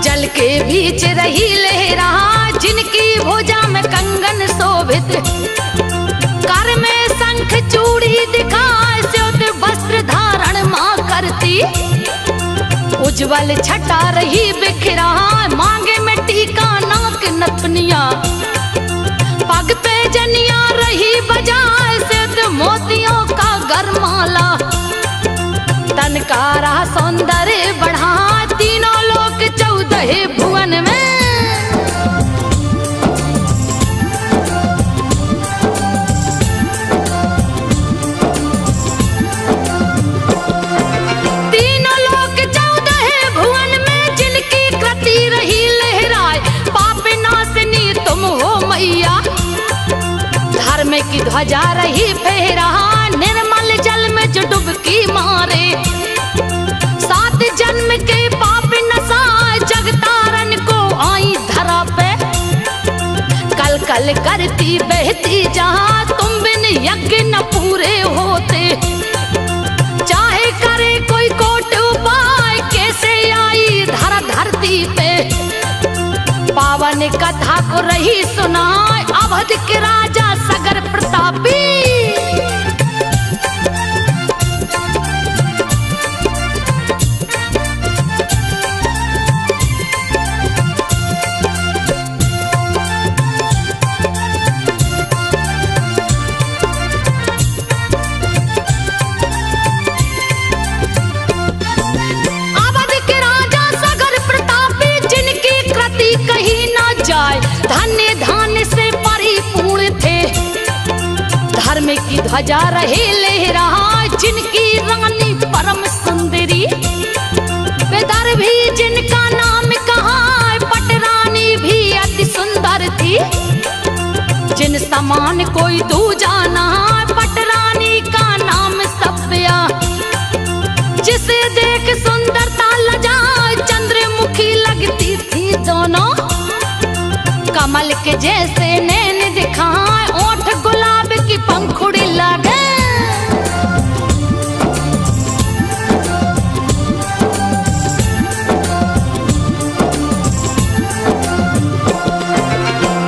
जल के बीच रही लहरा, जिनकी भुजा में कंगन शोभित, कर में शंख चूड़ी दिखाए, स्योत वस्त्र धारण मां करती। उज्जवल छटा रही बिखरा, मांगे में टीका नाक नथुनिया, पग पे जनिया रही बजाए, स्योत मोतियों का गरमाला। तन का रहा सौंदर्य बढ़ा, तीनों लोक 14 भुवन में। तीनों लोक 14 भुवन में, जिनकी कृति रही लहराए, पाप नाशनी तुम हो मैया। धर्म की ध्वजा रही फहरा, निर्मल जल में जो डुबकी मारे, 7 जन्म के पाप नसाए, जगतारन को आई धरा पे। कल कल करती बहती जहां, तुम बिन यज्ञ न पूरे होते। चाहे करे कोई कोट उपाय, कैसे आई धरा धरती पे। पावन कथा को रही सुनाए, अवध के राजा सगर प्रतापी। धन्य धान्य से परिपूर्ण थे, धर्म की ध्वजा रहे लहरा, जिनकी रानी परम सुंदरी। विदर्भी जिनका नाम कहा, पटरानी भी अति सुंदर थी। जिन समान कोई दूजा ना, पटरानी का नाम सभ्या। जिसे देख सुंदरता लजा, चंद्रमुखी लगती थी दोनों। कमल के जैसे नैन दिखाए, ओठ गुलाब की पंखुड़ी लगे।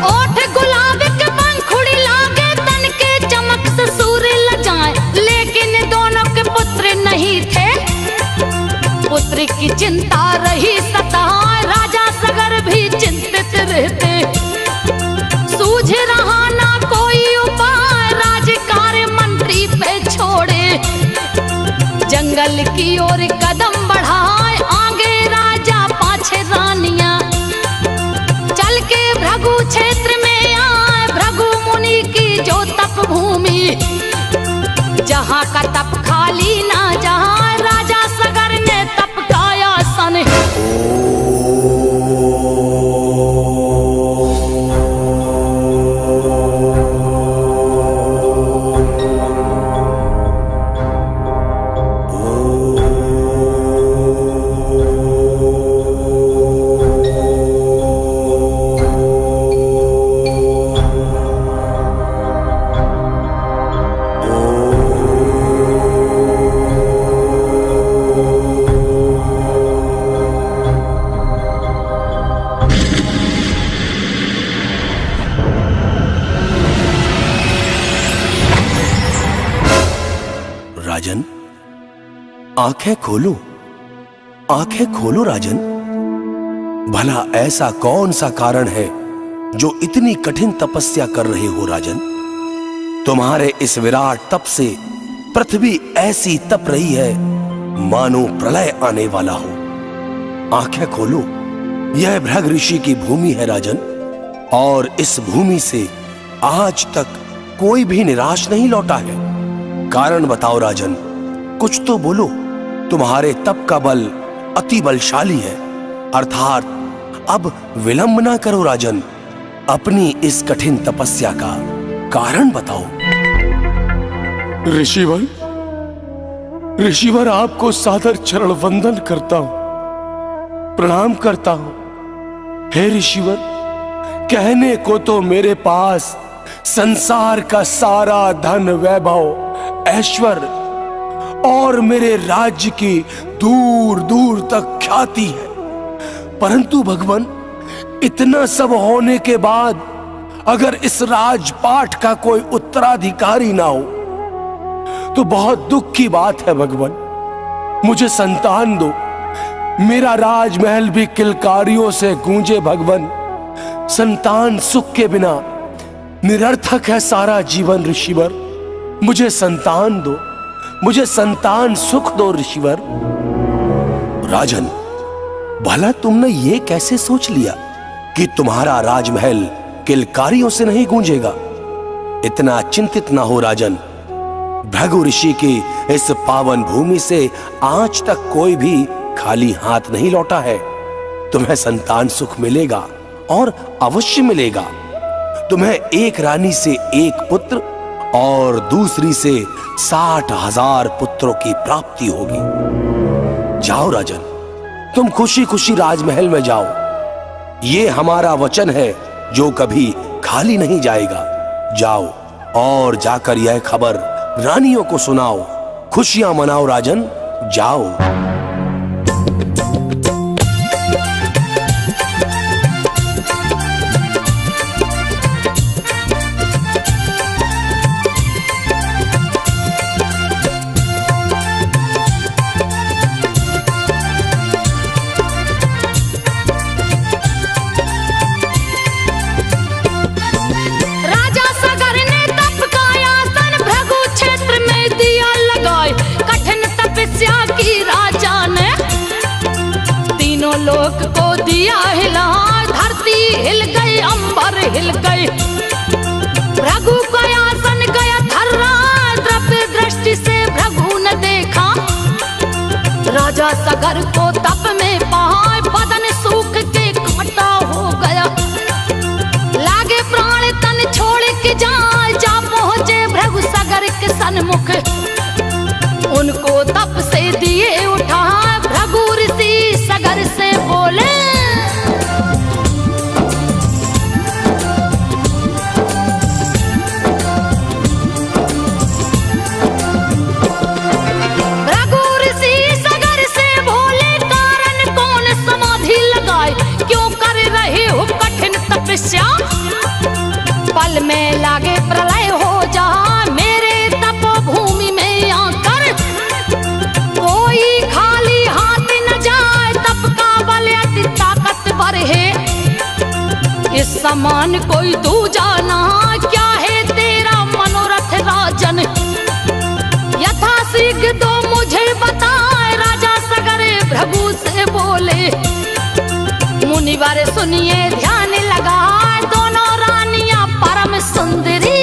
ओठ गुलाब की पंखुड़ी लागे, तन के चमक से सूर्य लजाए। लेकिन दोनों के पुत्र नहीं थे, पुत्र की चिंता रही सताए, राजा सगर भी चिंतित रहते। सूझ रहा ना कोई उपाय, राजकार्य मंत्री पे छोड़े। जंगल की ओर कदम बढ़ाए, आगे राजा पाछे रानियां। चल के भृगु क्षेत्र में आए, भृगु मुनि की जो तप भूमि। जहां का तप खाली ना जहां, राजा सगर ने तप का आसन। राजन, आंखें खोलो, आंखें खोलो राजन। भला ऐसा कौन सा कारण है जो इतनी कठिन तपस्या कर रहे हो राजन? तुम्हारे इस विराट तप से पृथ्वी ऐसी तप रही है मानो प्रलय आने वाला हो। आंखें खोलो, यह भृग ऋषि की भूमि है राजन, और इस भूमि से आज तक कोई भी निराश नहीं लौटा है। कारण बताओ राजन, कुछ तो बोलो। तुम्हारे तप का बल अति बलशाली है, अर्थात अब विलंब ना करो राजन, अपनी इस कठिन तपस्या का कारण बताओ। ऋषिवर, ऋषिवर आपको सादर चरण वंदन करता हूं, प्रणाम करता हूं। हे ऋषिवर, कहने को तो मेरे पास संसार का सारा धन वैभव ऐश्वर्य और मेरे राज्य की दूर दूर तक ख्याति है, परंतु भगवान, इतना सब होने के बाद अगर इस राजपाट का कोई उत्तराधिकारी ना हो तो बहुत दुख की बात है भगवान। मुझे संतान दो, मेरा राजमहल भी किलकारियों से गूंजे भगवान। संतान सुख के बिना निरर्थक है सारा जीवन ऋषिवर। मुझे संतान दो, मुझे संतान सुख दो ऋषिवर। राजन, भला तुमने ये कैसे सोच लिया कि तुम्हारा राजमहल किलकारियों से नहीं गूंजेगा? इतना चिंतित ना हो राजन। भृगु ऋषि की इस पावन भूमि से आज तक कोई भी खाली हाथ नहीं लौटा है। तुम्हें संतान सुख मिलेगा और अवश्य मिलेगा। तुम्हें एक रानी से एक पुत्र और दूसरी से 60,000 पुत्रों की प्राप्ति होगी। जाओ राजन, तुम खुशी खुशी राजमहल में जाओ। ये हमारा वचन है जो कभी खाली नहीं जाएगा। जाओ और जाकर यह खबर रानियों को सुनाओ, खुशियां मनाओ राजन, जाओ। लोक को दिया हिला, धरती हिल गई, अंबर हिल गई। भृगु का आसन गया थर्रा, द्रव्य दृष्टि से भृगु ने देखा। राजा सगर को तप में पाए, बदन सूख के कांटा हो गया। लागे प्राण तन छोड़ के जा पहुंचे भृगु सगर के सन्मुख। उनको तप से दिए उठा, भृगु ऋषि सगर से बोले, भृगु ऋषि सगर से बोले, कारण कौन समाधि लगाए, क्यों कर रहे हो कठिन तपस्या। पल में लागे प्रलय हो जहाँ मेरे तपोभूमि में आकर। कोई खाली हाथ न जाए, तप का बल अति ताकतवर है। इस समान कोई दूजा ना, क्या है तेरा मनोरथ राजन। यथाशीघ्र दो मुझे बताए, राजा सगर भृगु से बोले। मुनिवर सुनिए ध्यान लगा, दोनों रानियां परम सुंदरी।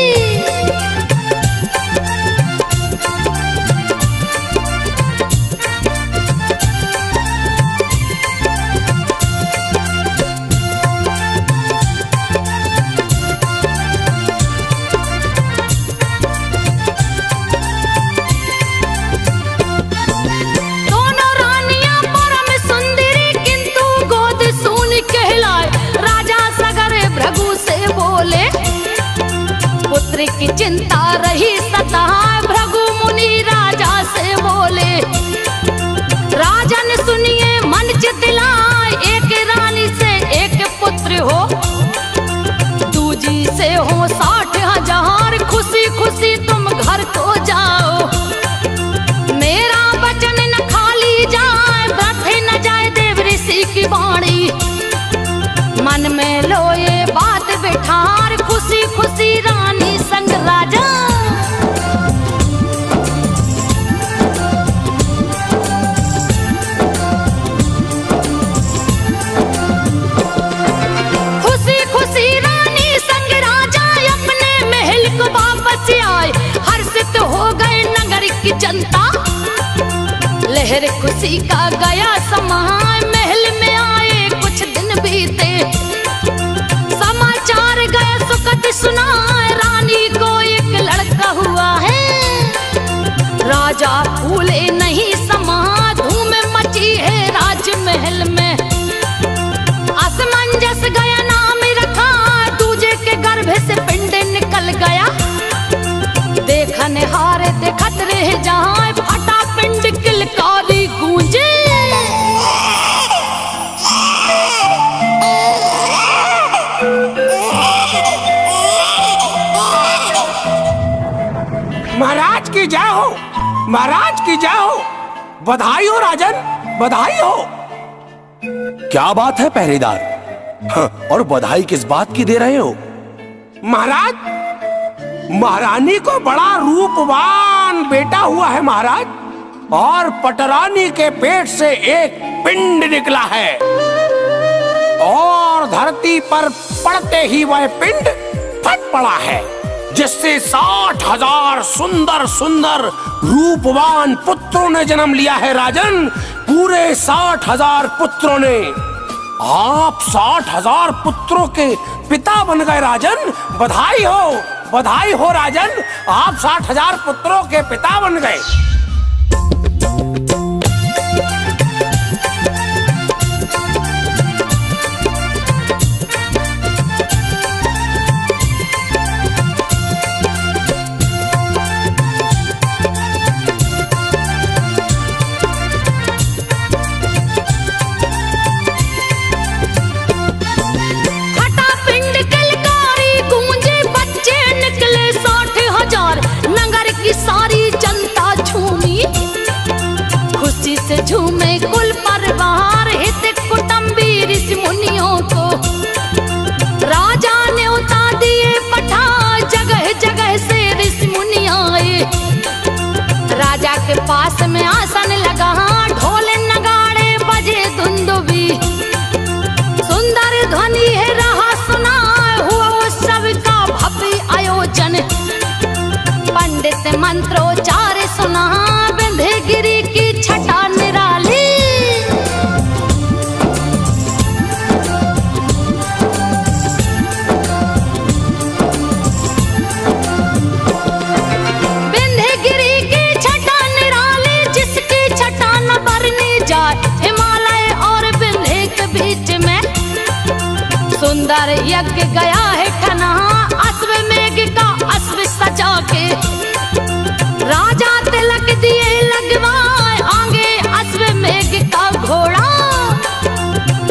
पुत्र की चिंता रही सदा, भृगु मुनि राजा से बोले। राजन सुनिए मन चितलाए, एक रानी से एक पुत्र हो। दूजी से हो 60,000, खुशी खुशी तुम घर को जाओ। मेरा वचन न खाली जाए, व्यर्थ न जाए देव ऋषि की वाणी। मन में लो ये बात बिठार, खुशी खुशी रानी संग राजा। खुशी खुशी रानी संग राजा अपने महल को वापस आए। हर्षित हो गए नगर की जनता, लहर खुशी का गया समाए। महल में आए कुछ दिन बीते, समाचार गए सुखद सुनाए। रानी को एक लड़का हुआ है, राजा भूले नहीं समा। धूम मची है राजमहल में, असमंजस गया नाम रखा। दूजे के गर्भ से पिंड निकल गया, देखने हारे देखत रहे जहाँ। फटा पिंड किलकारी गूंजे, महाराज की जय हो। बधाई हो राजन, बधाई हो। क्या बात है पहरेदार? हाँ, और बधाई किस बात की दे रहे हो? महाराज, महारानी को बड़ा रूपवान बेटा हुआ है महाराज, और पटरानी के पेट से एक पिंड निकला है, और धरती पर पड़ते ही वह पिंड फट पड़ा है, जिससे 60,000 सुंदर सुंदर रूपवान पुत्रों ने जन्म लिया है राजन। पूरे 60,000 पुत्रों ने। आप 60,000 पुत्रों के पिता बन गए राजन। बधाई हो, बधाई हो राजन, आप 60,000 पुत्रों के पिता बन गए। झूमे कुल परिवार, हित कुटुंबी ऋषि मुनियों को राजा ने उतार दिए पठा, जगह जगह से ऋषि मुनि आए। राजा के पास में आसन लगा, ढोल नगाड़े बजे दुंदुबी, सुंदर ध्वनि है रहा सुना, हुआ उत्सव का भव्य आयोजन। पंडित मंत्रोच्चार सुना, विंध्यगिरि की छटा निराली। विंध्यगिरि की छटा निराली, जिसकी छटा न बरनी जाए। हिमालय और विंध्य के बीच में सुंदर यज्ञ गया है ठना, अश्वमेघ का अश्व सजा के। राजा तिलक दिए लगवाए, आगे अश्वमेघ का घोड़ा।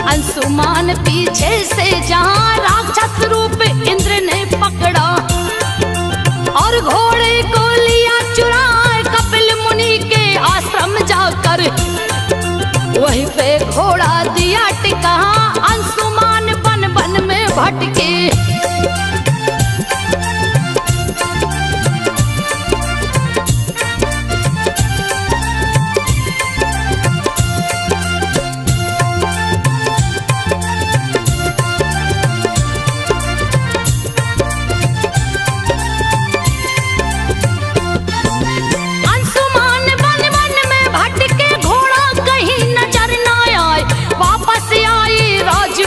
अंशुमान पीछे से जहां राक्षस रूप इंद्र ने पकड़ा, और घोड़े को लिया चुराए कपिल मुनि के आश्रम जाकर। वहीं पे घोड़ा दिया टिका, अंशुमान बन बन में भटके।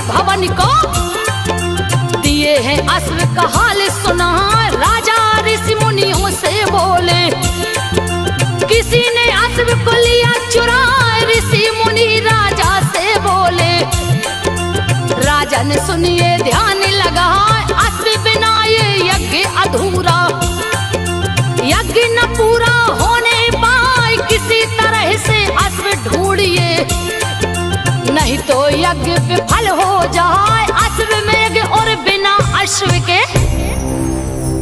भवन को दिए हैं अश्व का हाल सुना, राजा ऋषि मुनियों से बोले। किसी ने अश्व को लिया चुरा, ऋषि मुनि राजा से बोले। राजा ने सुनिए ध्यान लगा, अश्व बिना ये यज्ञ अधूरा। यज्ञ न पूरा होने पाए, किसी तरह से अश्व ढूंढिए, नहीं तो यज्ञ विफल हो जाए। अश्वमेघ और बिना अश्व के।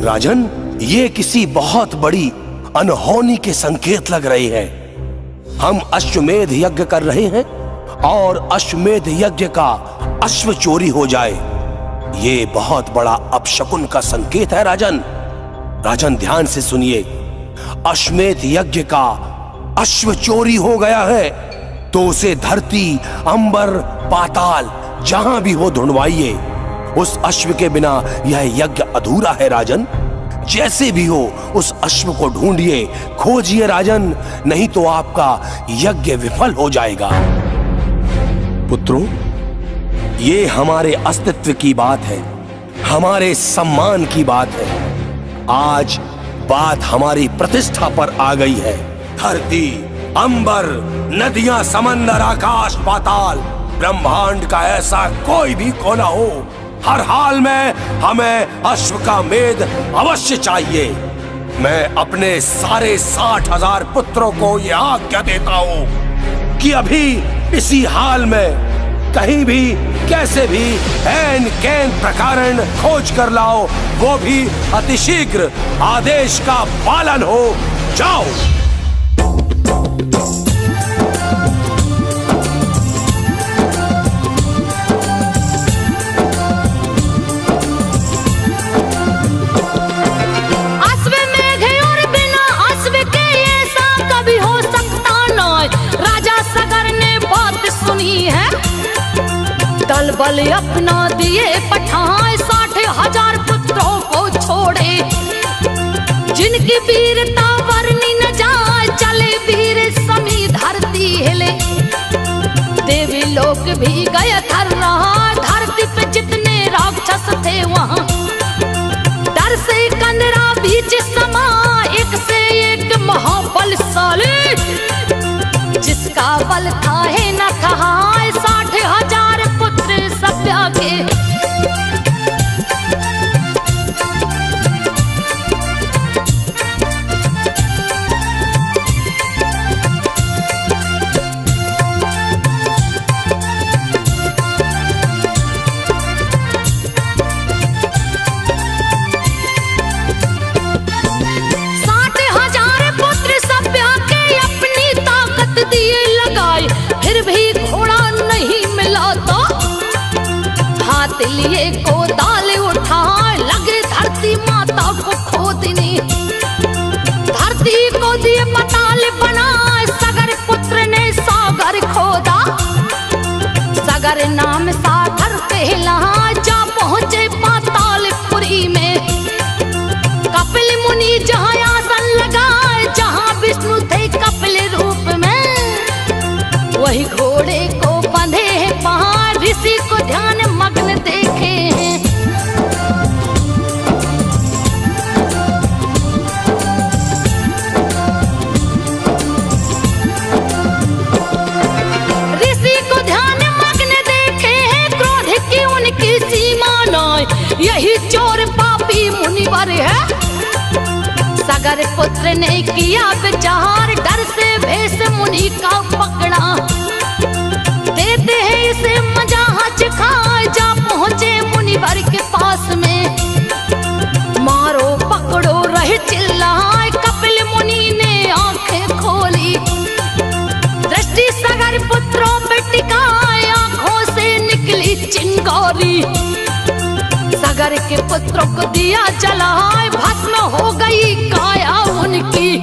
राजन, ये किसी बहुत बड़ी अनहोनी के संकेत लग रहे हैं। हम अश्वमेध यज्ञ कर रहे हैं और अश्वमेध यज्ञ का अश्व चोरी हो जाए, ये बहुत बड़ा अपशकुन का संकेत है राजन। राजन ध्यान से सुनिए, अश्वमेध यज्ञ का अश्व चोरी हो गया है तो उसे धरती, अंबर, पाताल जहां भी हो ढूंढवाइए। उस अश्व के बिना यह यज्ञ अधूरा है राजन। जैसे भी हो उस अश्व को ढूंढिए, खोजिए राजन, नहीं तो आपका यज्ञ विफल हो जाएगा। पुत्रों, ये हमारे अस्तित्व की बात है, हमारे सम्मान की बात है। आज बात हमारी प्रतिष्ठा पर आ गई है। धरती, अंबर, नदियां, समंदर, आकाश, पाताल, ब्रह्मांड का ऐसा कोई भी कोना हो, हर हाल में हमें अश्व का मेद अवश्य चाहिए। मैं अपने सारे 60,000 पुत्रों को यह आज्ञा देता हूं कि अभी इसी हाल में कहीं भी कैसे भी ऐन कैन प्रकारण खोज कर लाओ, वो भी अतिशीघ्र। आदेश का पालन हो। जाओ। बल अपना दिए पठाए 60,000 पुत्रों को छोड़े। जिनकी वीरता वर्णि न जाए चले वीर समी धरती हिले। देवी लोक भी गए थर रहा धरती पे जितने राक्षस थे वहां। डर से कंदरा बीच समा एक से एक महाबलशाली। जिसका बल था है न था 60,000 पुत्र सभ्या के। लिए को दाल उठा लगे धरती माता को खोदने। धरती को दिए पताल बना सगर पुत्र ने सागर खोदा। सगर नाम सागर कहला जा पहुंचे पातालपुरी में। कपिल मुनि जहाँ आसन लगाए जहाँ विष्णु थे कपिल रूप में। वही घोड़े को बंधे है पहाड़ ऋषि को ध्यान मग्न देखे हैं। ऋषि को ध्यान मग्न देखे हैं क्रोध की उनकी सीमा न। यही चोर पापी मुनिवर है। सगर पुत्र ने किया विचार डर से भेष मुनि का पकड़ा। देते हैं इसे मजा खाए जा पहुंचे मुनिवर के पास में। मारो पकड़ो रहे चिल्लाए कपिल मुनि ने आंखें खोली। दृष्टि सगर पुत्रों पे टिकाए आंखों से निकली चिंगारी। सगर के पुत्रों को दिया जलाए भस्म हो गई काया उनकी।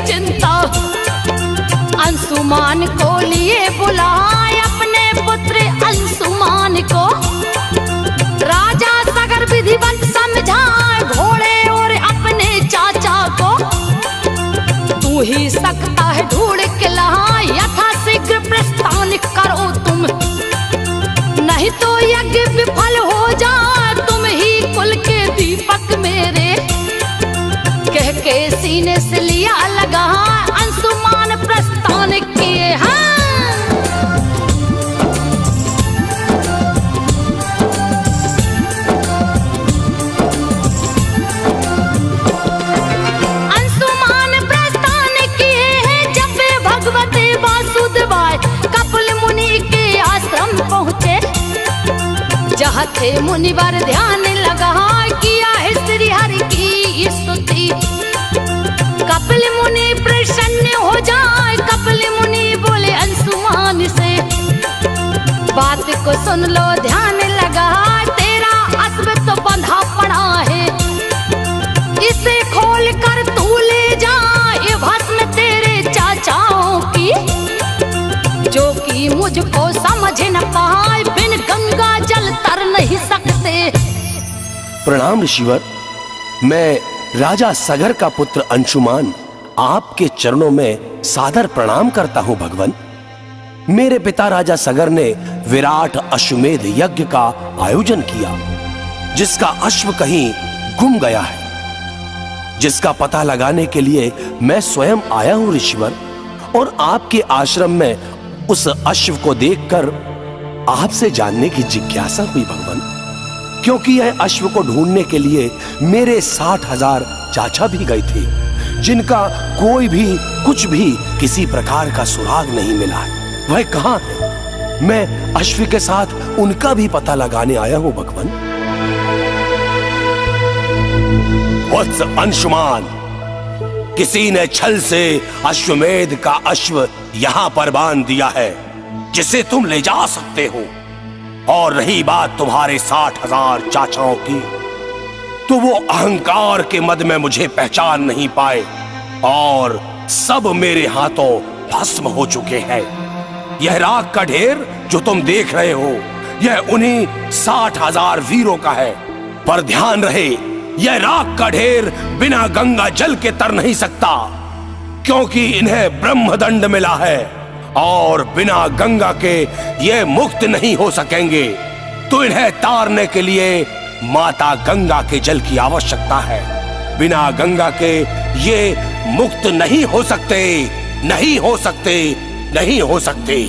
चिंता अंशुमान को लिए बुलाए अपने पुत्र अंशुमान को। राजा सगर विधिवत समझाए घोड़े और अपने चाचा को। तू ही सकता है ढूंढ के ला यथा शीघ्र प्रस्थान करो तुम। नहीं तो यज्ञ विफल हो जाए तुम ही कुल के दीपक मेरे। कह के सीने से लिया लगा अंशुमान प्रस्थान किए हैं। अंशुमान प्रस्थान किए हैं जब वे भगवते वासुदेवाय कपिल मुनि के आश्रम पहुंचे। जहाँ थे मुनिवर ध्यान लगा किया है श्री हरि की स्तुति। कपिल मुनि प्रसन्न हो जाए कपिल मुनि बोले अंशुमान से। बात को सुन लो ध्यान लगा तेरा अश्व तो बंधा पड़ा है। इसे खोल कर तू ले जा ये भस्म तेरे चाचाओं की। जो कि मुझको समझ न पाए बिन गंगा जल तर नहीं सकते। प्रणाम ऋषिवर। मैं राजा सगर का पुत्र अंशुमान आपके चरणों में सादर प्रणाम करता हूं भगवान। मेरे पिता राजा सगर ने विराट अश्वमेध यज्ञ का आयोजन किया जिसका अश्व कहीं गुम गया है। जिसका पता लगाने के लिए मैं स्वयं आया हूं ऋषिवर। और आपके आश्रम में उस अश्व को देखकर आपसे जानने की जिज्ञासा हुई भगवान। क्योंकि यह अश्व को ढूंढने के लिए मेरे 60,000 चाचा भी गए थे जिनका कोई भी कुछ भी किसी प्रकार का सुराग नहीं मिला है। वह कहां है? मैं अश्व के साथ उनका भी पता लगाने आया हूं भगवान। वत्स अंशुमान, किसी ने छल से अश्वमेध का अश्व यहां पर बांध दिया है जिसे तुम ले जा सकते हो। और रही बात तुम्हारे 60,000 चाचाओं की, तो वो अहंकार के मद में मुझे पहचान नहीं पाए और सब मेरे हाथों भस्म हो चुके हैं। यह राख का ढेर जो तुम देख रहे हो, यह उन्हीं 60,000 वीरों का है। पर ध्यान रहे, यह राख का ढेर बिना गंगा जल के तर नहीं सकता, क्योंकि इन्हें ब्रह्मदंड मिला है और बिना गंगा के ये मुक्त नहीं हो सकेंगे। तो इन्हें तारने के लिए माता गंगा के जल की आवश्यकता है। बिना गंगा के ये मुक्त नहीं हो सकते, नहीं हो सकते, नहीं हो सकते।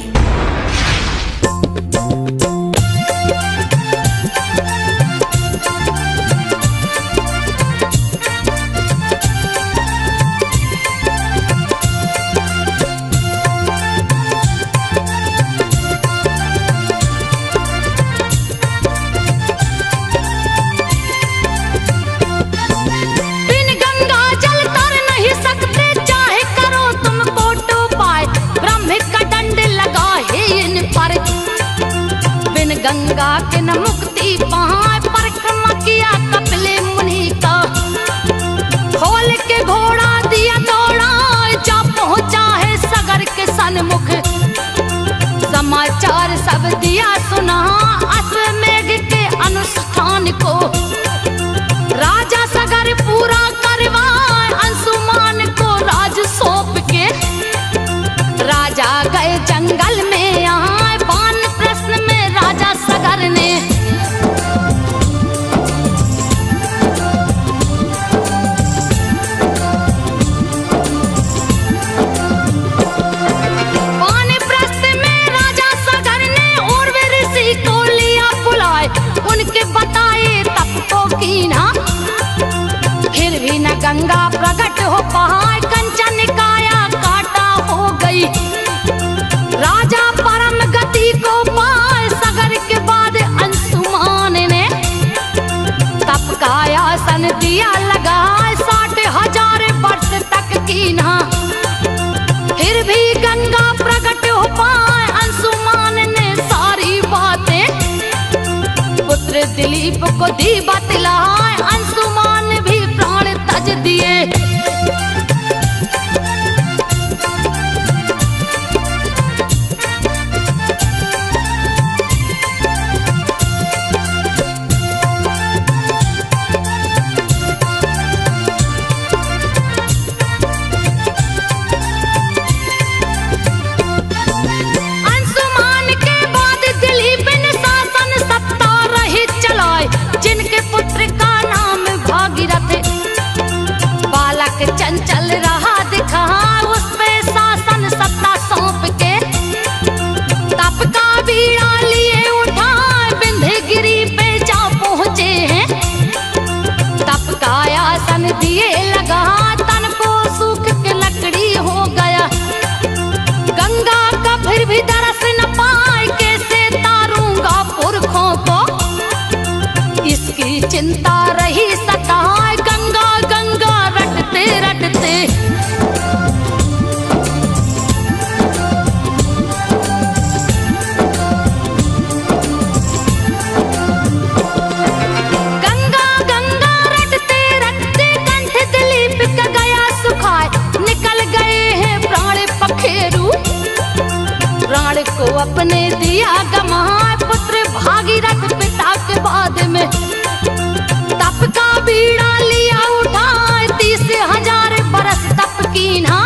गंगा के न मुक्ति पाए, परिक्रमा किया कपिले मुनि का। खोल के घोड़ा दिया दौड़ा, जा पहुंचा है सगर के सन्मुख। समाचार सब दिया सुना, अश्वमेध के अनुष्ठान को। राजा सगर पूरा करवाए, अंशुमान को राज सौंप के। राजा गए जंगल में आए, बान प्रश्न में राजा सगर ने। वानप्रस्थ में राजा सगर ने उर्वी ऋषि को लिया बुलाए, उनके बताए तप को कीना। फिर भी न गंगा प्रकट हो पाए, कंचन काया काटा हो गई। राजा परम गति को पाए, सगर के बाद अंशुमान ने तप का आसन दिया लगाए। 60,000 वर्ष तक कीना, फिर भी गंगा प्रकट हो पाए। अंशुमान ने सारी बातें पुत्र दिलीप को दी बतलाए, अंशुमान भी प्राण तज दिए। चंचल रहा दिखा, उस पे शासन सत्ता सौंप के। तप का बीड़ा लिए उठाए, विंध्यगिरी पे जा पहुंचे हैं। तप का आसन दिए लगा, तन को सूख के लकड़ी हो गया। गंगा का फिर भी दरस न पाए, कैसे तारूंगा पुरखों को। इसकी चिंता रही सताए, गंगा गंगा रटते रटते। गंगा गंगा रटते रटते, कंठ दिलीप का गया सुखाए। निकल गए हैं प्राण पखेरु, प्राण को अपने दिया गमाए। पुत्र भागीरथ पिता के बाद में तप का बीड़ा लिया उठाए। 30,000 बरस तप कीना,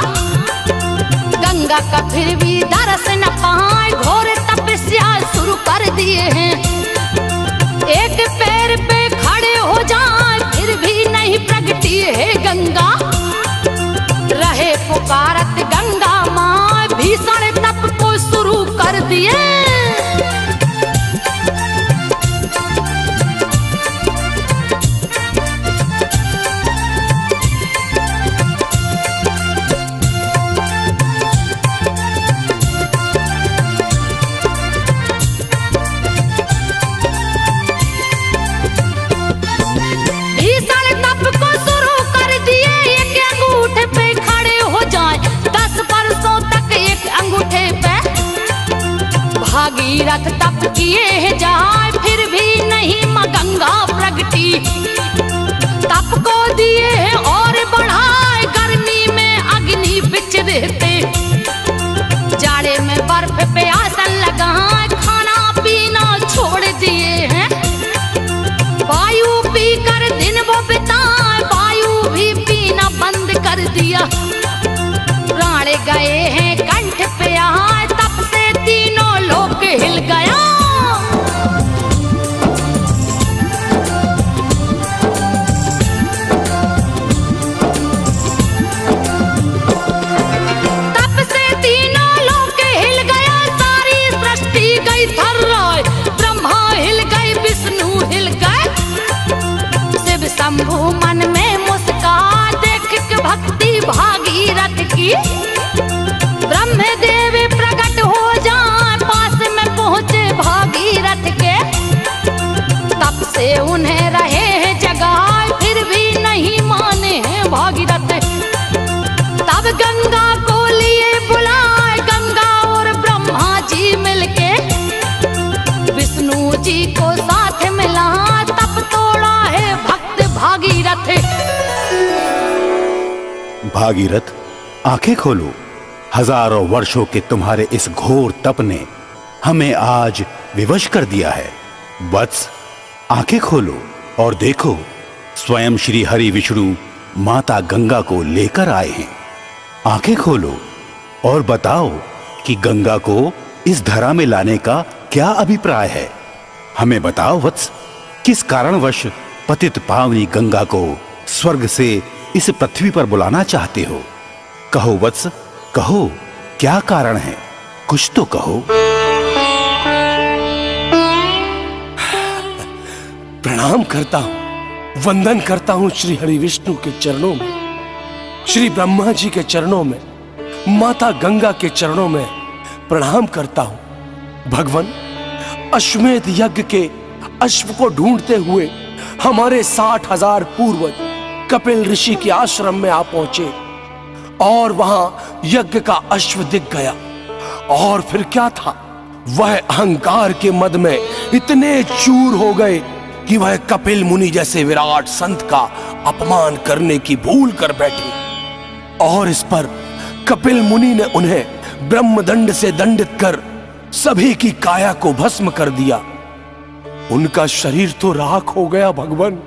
गंगा का फिर भी दरस न पाए। घोर तपस्या शुरू कर दिए हैं, एक पैर पे खड़े हो जाए, फिर भी नहीं प्रगटी है गंगा। रहे पुकारत गंगा माँ, भीषण तप को शुरू कर दिए। तीरथ तप किए जाए फिर भी नहीं माँ गंगा प्रगटी। तप को दिए और बढ़ाए गर्मी में अग्नि बिच रहते। जाड़े में बर्फ पे आसन लगाए खाना पीना छोड़ दिए हैं। वायु पी कर दिन वो बिताए वायु भी पीना बंद कर दिया। प्राण गए हैं कंठ पे आए तप से तीनों लोक हिल गया। तप से तीनों लोक हिल गया सारी सृष्टि गई थर्राए। ब्रह्मा हिल गए विष्णु हिल गए। शिव शंभु मन में मुस्कान देख के भक्ति भागीरथ की। ब्रह्मदेव प्रकट हो जाए पास में पहुंचे भागीरथ के। तब से उन्हें रहे हैं जगाए फिर भी नहीं माने हैं भागीरथ। तब गंगा को लिए बुलाए गंगा और ब्रह्मा जी मिलके। विष्णु जी को साथ मिला तब तोड़ा है भक्त भागीरथ। भागीरथ आंखें खोलो। हजारों वर्षों के तुम्हारे इस घोर तप ने हमें आज विवश कर दिया है। वत्स आंखें खोलो और देखो स्वयं श्री हरि विष्णु माता गंगा को लेकर आए हैं। आंखें खोलो और बताओ कि गंगा को इस धरा में लाने का क्या अभिप्राय है। हमें बताओ वत्स, किस कारणवश पतित पावनी गंगा को स्वर्ग से इस पृथ्वी पर बुलाना चाहते हो। कहो वत्स, कहो क्या कारण है, कुछ तो कहो। प्रणाम करता हूं, वंदन करता हूं श्री हरि विष्णु के चरणों में, श्री ब्रह्मा जी के चरणों में, माता गंगा के चरणों में प्रणाम करता हूं। भगवान, अश्वमेध यज्ञ के अश्व को ढूंढते हुए हमारे 60,000 पूर्वज कपिल ऋषि के आश्रम में आ पहुंचे और वहां यज्ञ का अश्व दिख गया। और फिर क्या था, वह अहंकार के मद में इतने चूर हो गए कि वह कपिल मुनि जैसे विराट संत का अपमान करने की भूल कर बैठे। और इस पर कपिल मुनि ने उन्हें ब्रह्मदंड से दंडित कर सभी की काया को भस्म कर दिया। उनका शरीर तो राख हो गया भगवान,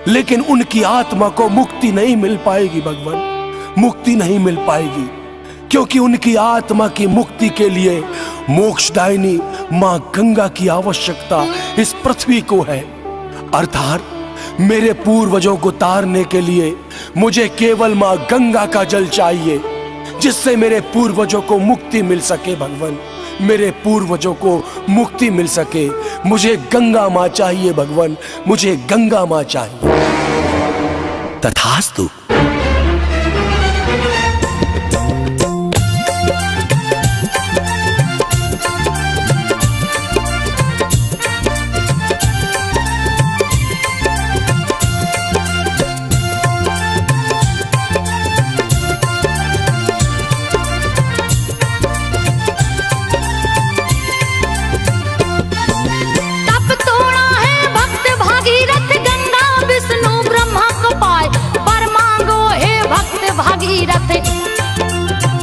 लेकिन उनकी आत्मा को मुक्ति नहीं मिल पाएगी भगवान, मुक्ति नहीं मिल पाएगी। क्योंकि उनकी आत्मा की मुक्ति के लिए मोक्षदायिनी मां गंगा की आवश्यकता इस पृथ्वी को है। अर्थात मेरे पूर्वजों को तारने के लिए मुझे केवल मां गंगा का जल चाहिए, जिससे मेरे पूर्वजों को मुक्ति मिल सके भगवान, मेरे पूर्वजों को मुक्ति मिल सके। मुझे गंगा मां चाहिए भगवान, मुझे गंगा मां चाहिए। तथास्तु।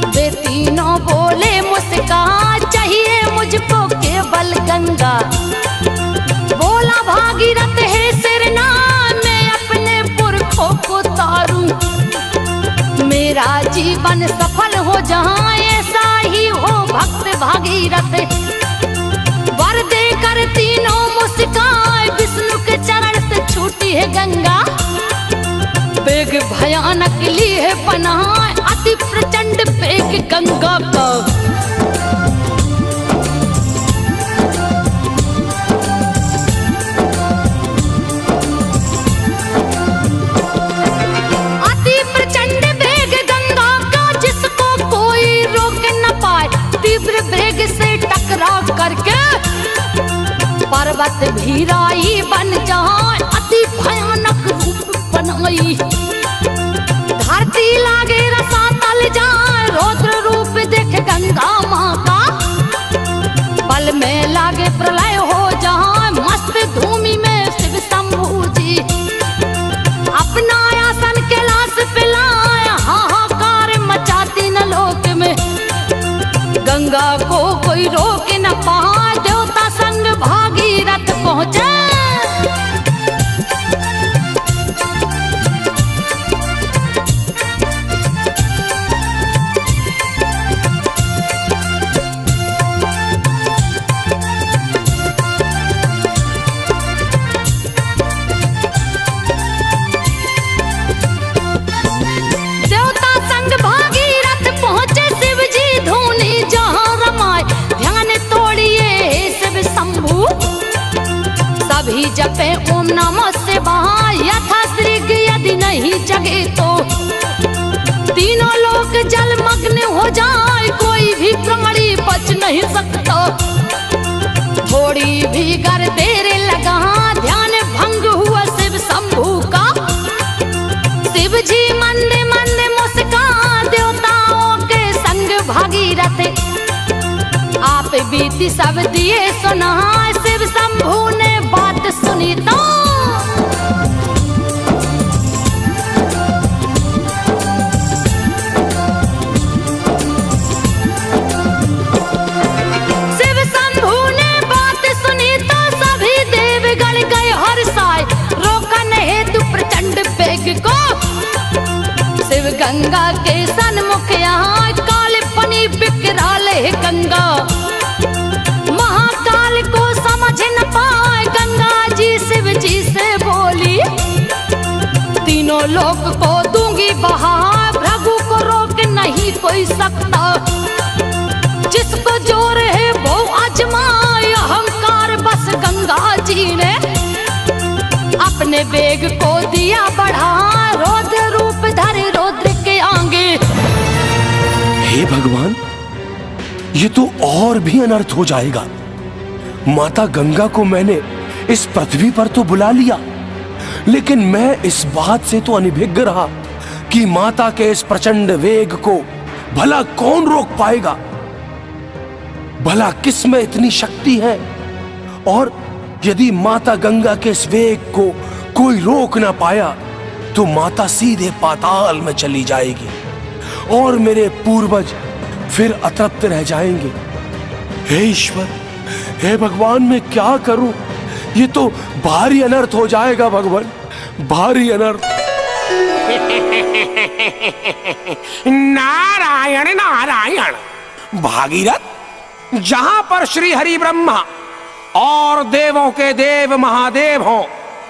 वे तीनों बोले मुस्कान चाहिए मुझको केवल गंगा। बोला भागीरथ है सिरना मैं अपने पुरखों को तारूं। मेरा जीवन सफल हो जाए ऐसा ही हो भक्त भागीरथ। वर देकर तीनों मुस्कान विष्णु के चरण से छूटी है गंगा। वेग भयानक ली है पनाह अति प्रचंड वेग गंगा का। अति प्रचंड वेग गंगा का जिसको कोई रोक न पाए। तीव्र वेग से टकराव करके पर्वत भीराई बन जाए अति भयानक रूप बनाई। धरती लागे रसातल जाए रौद्र रूप देख गंगा माँ का। बल में लागे पाए देवता संग भागीरथ पहुंचे। देवता संग भागीरथ पहुंचे शिव जी धूनी जहां रमाए ध्यान तोड़िए शिव शंभु सभी जपे ओम नमः शिवाय यथा श्रीग यदि नहीं जगे तो तीनों लोग जलमग्न हो जाए कोई भी प्राणी बच नहीं सकता। थोड़ी भी गर देर लगा ध्यान भंग हुआ शिव शंभु का शिव जी मंद मंद मुस्का देवताओं के संग भागीरथ आप बीती सब दिए सुना शिव शंभु ने बात सुनी तो शिव शंभु ने बात सुनी तो सभी देवगण गए हर्षाए रोकन हेतु प्रचंड वेग को शिव गंगा के सन्मुख यहाँ काल पनी विकराल है गंगा महाकाल को समझ न पाए गंगा जी शिव जी से बोली तीनों लोक को दूंगी बहा भृगु को रोक नहीं कोई सकता जिसको जोर है वो आजमाए अहंकार बस गंगा जी ने अपने वेग को दिया बढ़ा रौद्र रूप धरे रौद्र के आगे। हे भगवान, ये तो और भी अनर्थ हो जाएगा। माता गंगा को मैंने इस पृथ्वी पर तो बुला लिया लेकिन मैं इस बात से तो अनभिज्ञ रहा कि माता के इस प्रचंड वेग को भला कौन रोक पाएगा। भला किस में इतनी शक्ति है और यदि माता गंगा के इस वेग को कोई रोक ना पाया तो माता सीधे पाताल में चली जाएगी और मेरे पूर्वज फिर अतृप्त रह जाएंगे। हे ईश्वर, हे भगवान, मैं क्या करूं? ये तो भारी अनर्थ हो जाएगा भगवान, भारी अनर्थ। नारायण नारायण। भागीरथ, जहां पर श्री हरि ब्रह्मा और देवों के देव महादेव हों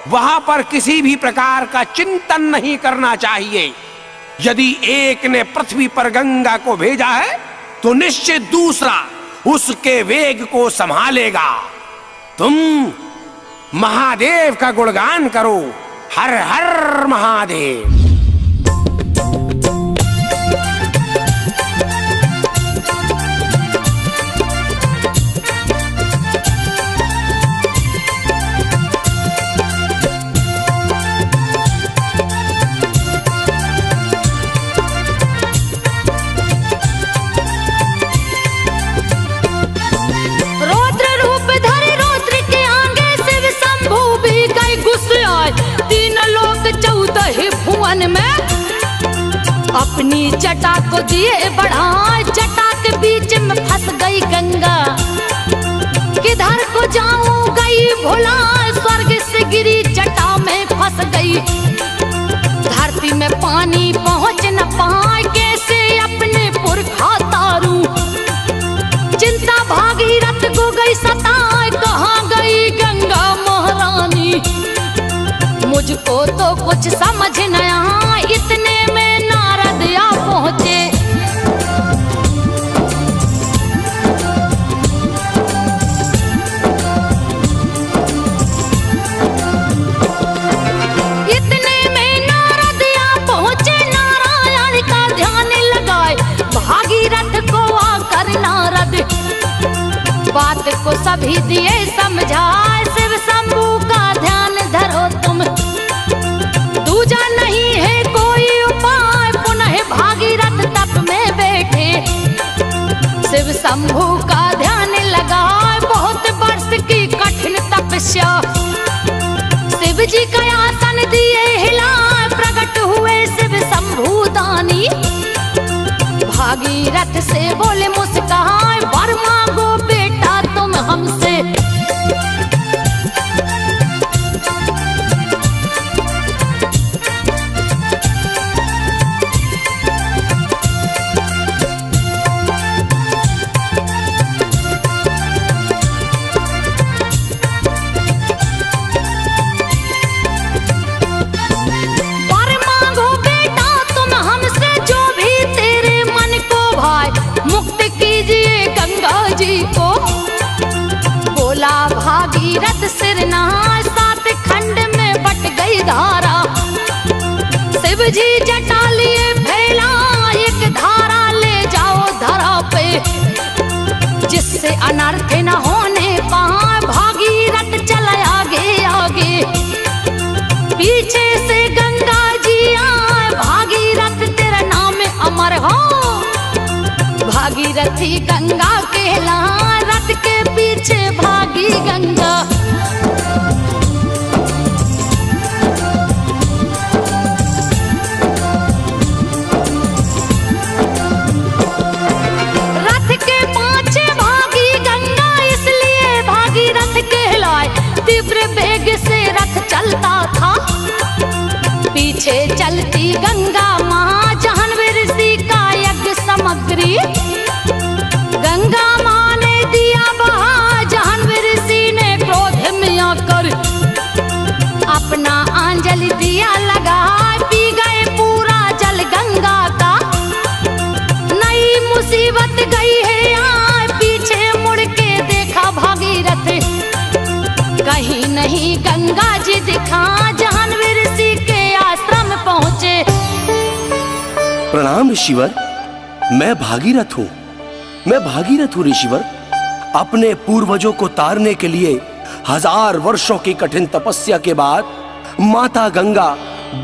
वहां पर किसी भी प्रकार का चिंतन नहीं करना चाहिए। यदि एक ने पृथ्वी पर गंगा को भेजा है तो निश्चित दूसरा उसके वेग को संभालेगा। तुम महादेव का गुणगान करो, हर हर महादेव। में अपनी जटा को दिए बढ़ाए जटा के बीच में फंस गई गंगा किधर को जाऊं गई भुला स्वर्ग से गिरी जटा में फंस गई धरती में पानी पहुंच न पाए कैसे अपने पुरखा तारू चिंता भागीरथ को गई सताए कहाँ गई गंगा महारानी मुझको तो कुछ समझ न आया इतने में नारद आ पहुंचे इतने में नारद आ पहुंचे नारायण का ध्यान लगाए भागीरथ को आकर नारद बात को सभी दिए समझाए शिव शंभु का ध्यान धरो तुम दूजा नहीं है कोई उपाय पुनः भागीरथ तप में बैठे शिव शंभु का ध्यान लगाए बहुत वर्ष की कठिन तपस्या शिव जी का आसन दिए हिलाए प्रकट हुए शिव शंभु दानी भागीरथ से बोले मुस्काए वर मांगो बेटा तो जी जटा लिए फैला, एक धारा ले जाओ धरा पे, जिससे अनर्थ न होने पाए। भागीरथ चल आगे आगे, पीछे से गंगा जी आए। भागीरथ तेरा नाम अमर हो, भागीरथी गंगा कहला, रथ के पीछे भागी गंगा। रथ के पाछे भागी गंगा, इसलिए भागीरथ कहलाए। तीव्र वेग से रथ चलता था, पीछे चलती गंगा माँ। जाह्नवी ऋषि का यज्ञ सामग्री गंगा माँ ने दिया बहा। जाह्नवी ऋषि ने क्रोध में आकर अपना अंजलि दिया लगा, पी गए पूरा जल गंगा का। नई मुसीबत गई है आए, पीछे मुड़ के देखा भागीरथ, कहीं नहीं गंगा जी दिखा। जाह्नवी ऋषि के आश्रम पहुंचे। प्रणाम ऋषिवर, मैं भागीरथ हूँ, मैं भागीरथ हूँ ऋषिवर। अपने पूर्वजों को तारने के लिए 1000 वर्षों की कठिन तपस्या के बाद माता गंगा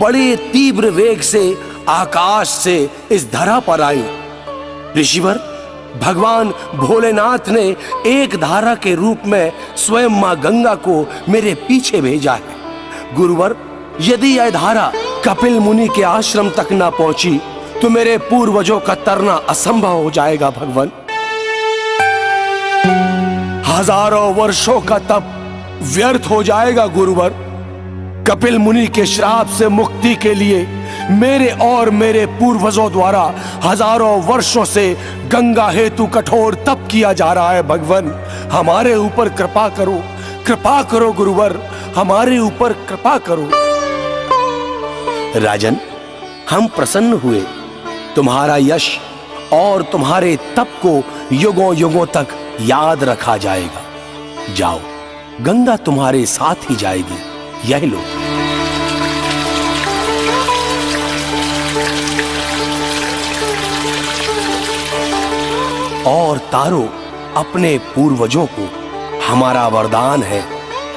बड़े तीव्र वेग से आकाश से इस धरा पर आई। ऋषिवर, भगवान भोलेनाथ ने एक धारा के रूप में स्वयं मां गंगा को मेरे पीछे भेजा है। गुरुवर, यदि यह धारा कपिल मुनि के आश्रम तक ना पहुंची तो मेरे पूर्वजों का तरना असंभव हो जाएगा। भगवान, हजारों वर्षों का तप व्यर्थ हो जाएगा। गुरुवर, कपिल मुनि के श्राप से मुक्ति के लिए मेरे और मेरे पूर्वजों द्वारा हजारों वर्षों से गंगा हेतु कठोर तप किया जा रहा है। भगवान, हमारे ऊपर कृपा करो, कृपा करो गुरुवर, हमारे ऊपर कृपा करो। राजन, हम प्रसन्न हुए। तुम्हारा यश और तुम्हारे तप को युगों युगों तक याद रखा जाएगा। जाओ, गंगा तुम्हारे साथ ही जाएगी। यह लो। और तारो, अपने पूर्वजों को हमारा वरदान है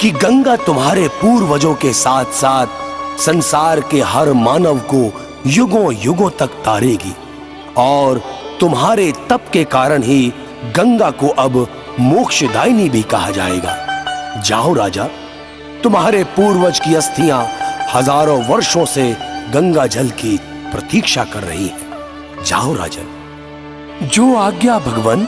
कि गंगा तुम्हारे पूर्वजों के साथ साथ संसार के हर मानव को युगों युगों तक तारेगी। और तुम्हारे तप के कारण ही गंगा को अब मोक्षदायिनी भी कहा जाएगा। जाओ राजा, तुम्हारे पूर्वज की अस्थियां हजारों वर्षों से गंगा जल की प्रतीक्षा कर रही हैं। जाओ राजन। जो आज्ञा भगवान।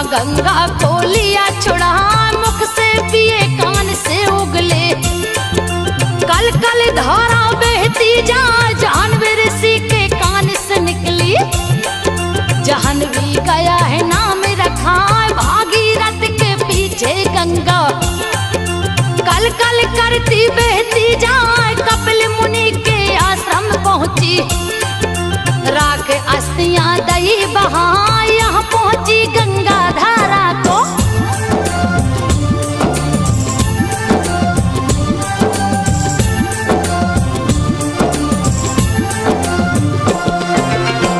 गंगा को लिया छुड़ा, मुख से पिए कान से उगले। कल कल धारा बहती जा, जाह्नवी ऋषि के कान से निकली। जाह्नवी गया है नाम रखा, भागीरथ के पीछे गंगा। कल कल करती बहती जाए, कपिल मुनि के आश्रम पहुंची। राख अस्थियां दई बहा, यहाँ पहुंची गंगा धारा को।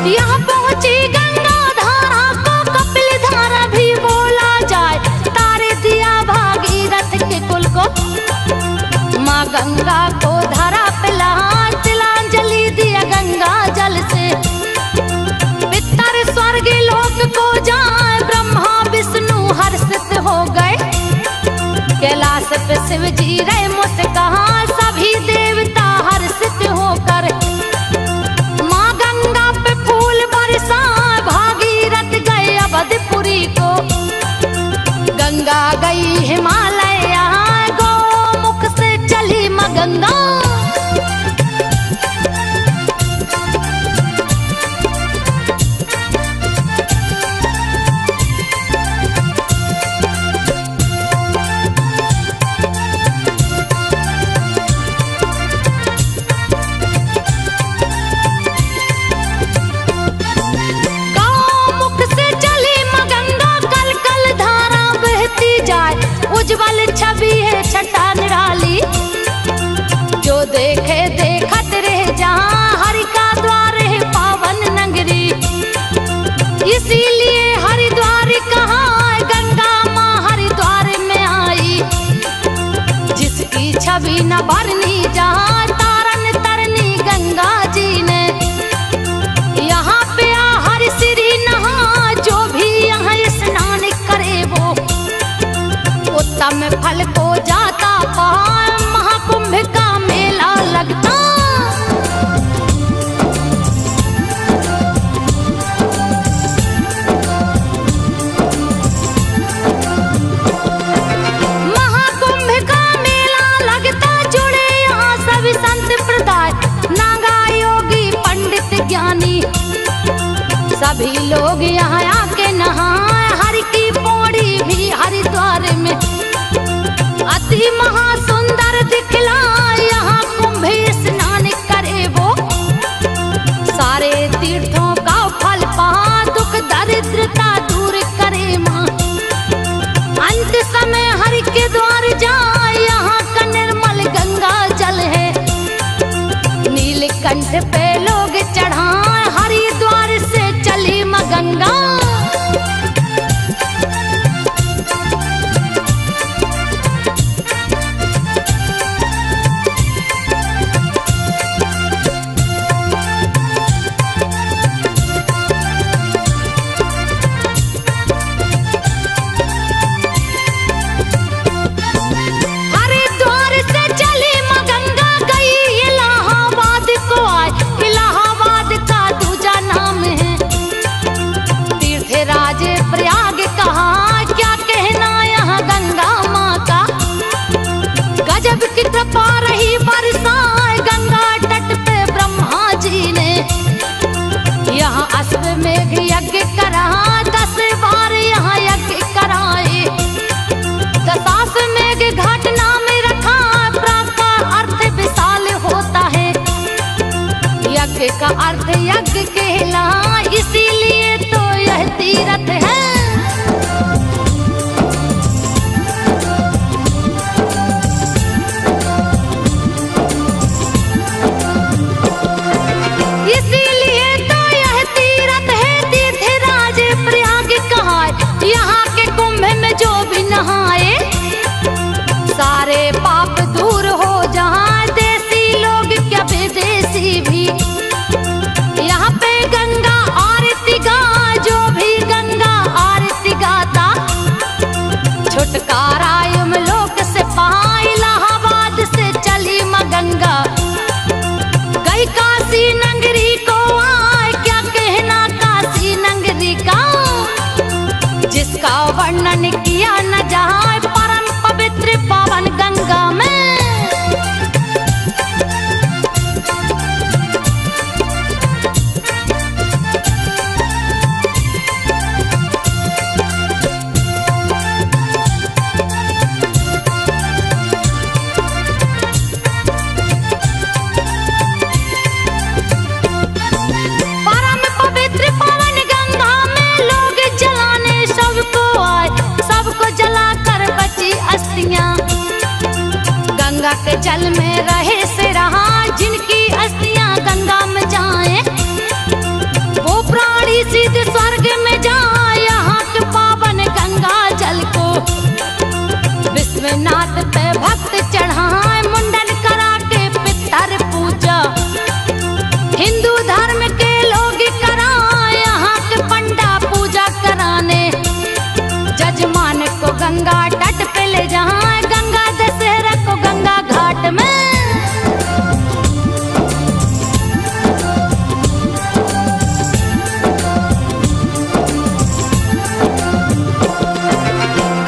यहाँ पहुंची गंगा धारा को, कपिल धारा भी बोला जाए। तारे दिया भागीरथ के कुल को, माँ गंगा को धरा पिला। तिलांजलि दिया गंगा जल से, पितर स्वर्ग लोक को जाए। ब्रह्मा विष्णु हर्षित हो गए, कैलाश पे शिव जी रे मुस्कहा। सभी देवता हर्षित होकर माँ गंगा पे फूल बरसा। भागीरथ गए अवधपुरी को, गंगा गई हिमालय। गौ मुख से चली माँ गंगा। जहाँ तारन तरनी गंगा जी ने। यहाँ पे हर श्री नहा जो भी यहाँ स्नान करे वो उत्तम फल को जाता पाए। महाकुंभ का मेला लगता ज्ञानी सभी लोग यहाँ आके नहाए। हरि की पौड़ी भी हरिद्वार में अति महासुंदर दिखला। यहाँ कुंभ स्नान करे वो सारे तीर्थों का फल पा। दुख दरिद्रता दूर करे माँ। अंत समय हरि के द्वार जाए। यहाँ का निर्मल गंगा जल है। नीलकंठ पे लोग चढ़ाए। हरिद्वार से चली माँ गंगा। हरिद्वार से चली माँ गंगा गई इलाहाबाद को आए। इलाहाबाद का दूजा नाम है तीर्थराज प्रयाग कहा। क्या कहना यहाँ गंगा माँ का। गजब की कृपा रही बरसाए गंगा तट पे ब्रह्मा जी ने। यहाँ अश्वमेघ यज्ञ करा। 10 बार यहाँ यज्ञ कराए। दशाश्वमेघ घाट नाम रखा। प्राका अर्थ विशाल होता है। यज्ञ का अर्थ यज्ञ कहला। इसीलिए तो यह तीर्थ है। इसीलिए तो यह तीर्थ है। तीर्थराज प्रयाग कहा। यहाँ के कुंभ में जो भी नहाए सारे पाप दूर हो। जहाँ देसी लोग क्या विदेशी भी यहाँ पे गंगा आरती गा। जो भी गंगा आरती गाता छुटकारा यमलोक से पा। इलाहाबाद से चली माँ गंगा गई काशी नगरी को आए। क्या कहना काशी नगरी का। जिसका वर्णन किया न जाए परम पवित्र पावन गंगा में। परम पवित्र पावन गंगा में लोग जलाने सबको आए। सबको जलाकर बची अस्थियां गंगा के जल में रहे से रहा। जिनकी अस्थियां गंगा में जाए वो प्राणी सीधे स्वर्ग में जाए। यहाँ के पावन गंगा जल को विश्वनाथ पे भक्त चढ़ाए। मुंडन करा के पितर पूजा हिंदू धर्म के लोग कराए। यहाँ के पंडा पूजा कराने जजमान को गंगा तट पे ले जाए। गंगा दशहरा को गंगा घाट में।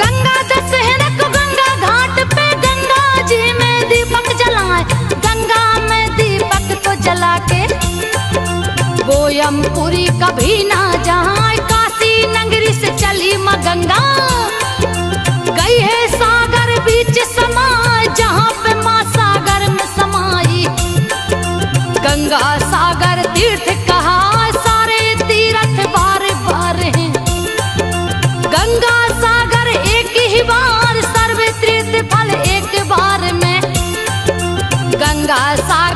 गंगा दशहरा को गंगा घाट पे गंगा जी में दीपक जलाए। गंगा में दीपक को जला के गोयमपुरी कभी ना जाए। काशी नगरी से चली माँ गंगा गई है सागर बीच समा। जहाँ पे माँ सागर में समाई गंगा सागर तीर्थ कहा। सारे तीर्थ बार बार हैं। गंगा सागर एक ही बार। सर्व तीर्थ फल एक बार में। गंगा सागर